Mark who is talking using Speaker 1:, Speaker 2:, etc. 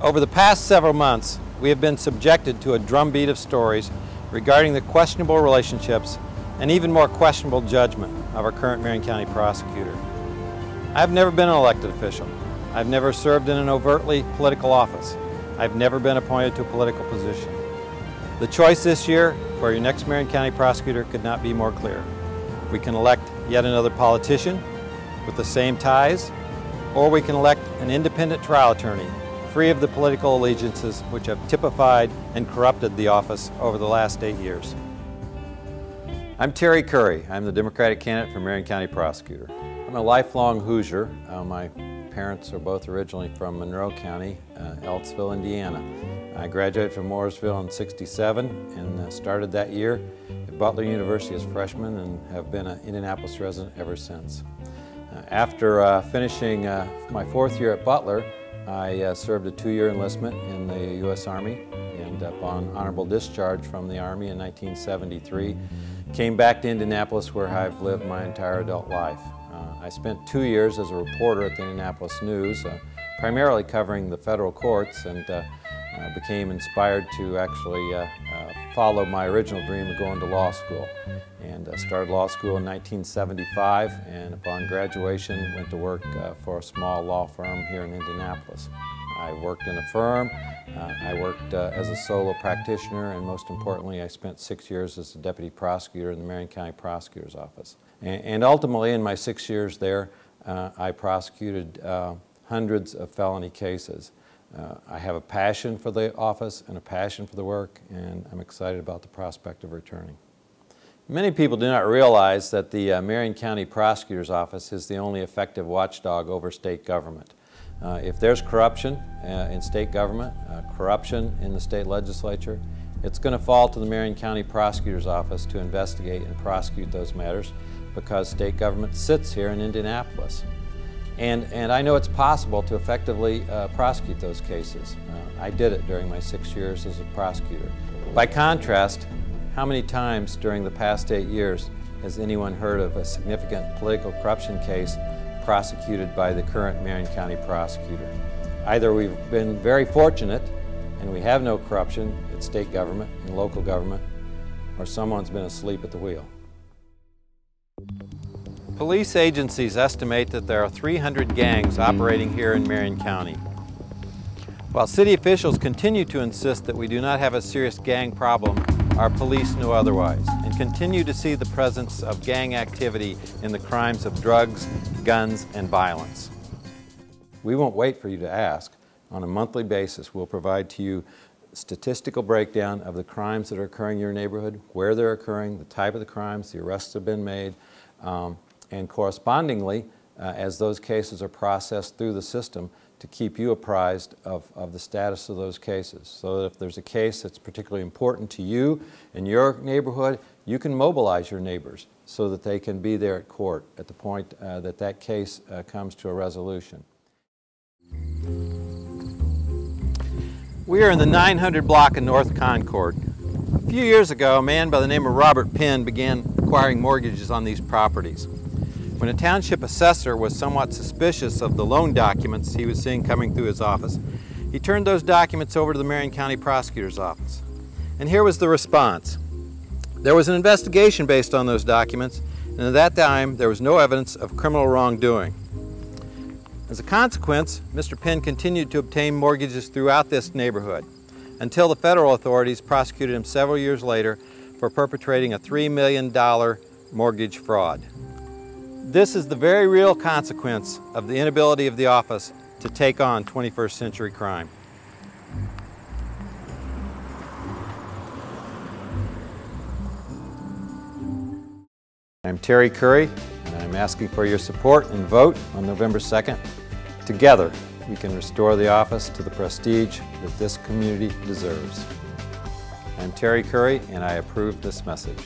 Speaker 1: Over the past several months, we have been subjected to a drumbeat of stories regarding the questionable relationships and even more questionable judgment of our current Marion County Prosecutor. I've never been an elected official. I've never served in an overtly political office. I've never been appointed to a political position. The choice this year for your next Marion County Prosecutor could not be more clear. We can elect yet another politician with the same ties, or we can elect an independent trial attorney free of the political allegiances which have typified and corrupted the office over the last 8 years. I'm Terry Curry. I'm the Democratic candidate for Marion County Prosecutor. I'm a lifelong Hoosier. My parents are both originally from Monroe County, Ellettsville, Indiana. I graduated from Mooresville in '67 and started that year at Butler University as a freshman and have been an Indianapolis resident ever since. After finishing my 4th year at Butler, I served a 2-year enlistment in the U.S. Army, and upon honorable discharge from the Army in 1973, came back to Indianapolis where I've lived my entire adult life. I spent 2 years as a reporter at the Indianapolis News, primarily covering the federal courts, and became inspired to actually follow my original dream of going to law school. And started law school in 1975, and upon graduation went to work for a small law firm here in Indianapolis. I worked in a firm, I worked as a solo practitioner, and most importantly I spent 6 years as a deputy prosecutor in the Marion County Prosecutor's Office. And ultimately in my 6 years there I prosecuted hundreds of felony cases. I have a passion for the office and a passion for the work, and I'm excited about the prospect of returning. Many people do not realize that the Marion County Prosecutor's Office is the only effective watchdog over state government. If there's corruption in state government, corruption in the state legislature, it's going to fall to the Marion County Prosecutor's Office to investigate and prosecute those matters, because state government sits here in Indianapolis. And I know it's possible to effectively prosecute those cases. I did it during my 6 years as a prosecutor. By contrast, how many times during the past 8 years has anyone heard of a significant political corruption case prosecuted by the current Marion County Prosecutor? Either we've been very fortunate and we have no corruption at state government and local government, or someone's been asleep at the wheel. Police agencies estimate that there are 300 gangs operating here in Marion County. While city officials continue to insist that we do not have a serious gang problem, our police know otherwise and continue to see the presence of gang activity in the crimes of drugs, guns, and violence. We won't wait for you to ask. On a monthly basis, we'll provide to you a statistical breakdown of the crimes that are occurring in your neighborhood, where they're occurring, the type of the crimes, the arrests have been made, and correspondingly, as those cases are processed through the system, to keep you apprised of the status of those cases. So that if there's a case that's particularly important to you in your neighborhood, you can mobilize your neighbors so that they can be there at court at the point that that case comes to a resolution. We are in the 900 block of North Concord. A few years ago, a man by the name of Robert Penn began acquiring mortgages on these properties. When a township assessor was somewhat suspicious of the loan documents he was seeing coming through his office, he turned those documents over to the Marion County Prosecutor's Office. And here was the response. There was an investigation based on those documents, and at that time there was no evidence of criminal wrongdoing. As a consequence, Mr. Penn continued to obtain mortgages throughout this neighborhood until the federal authorities prosecuted him several years later for perpetrating a $3 million mortgage fraud. This is the very real consequence of the inability of the office to take on 21st century crime. I'm Terry Curry, and I'm asking for your support and vote on November 2nd. Together, we can restore the office to the prestige that this community deserves. I'm Terry Curry, and I approve this message.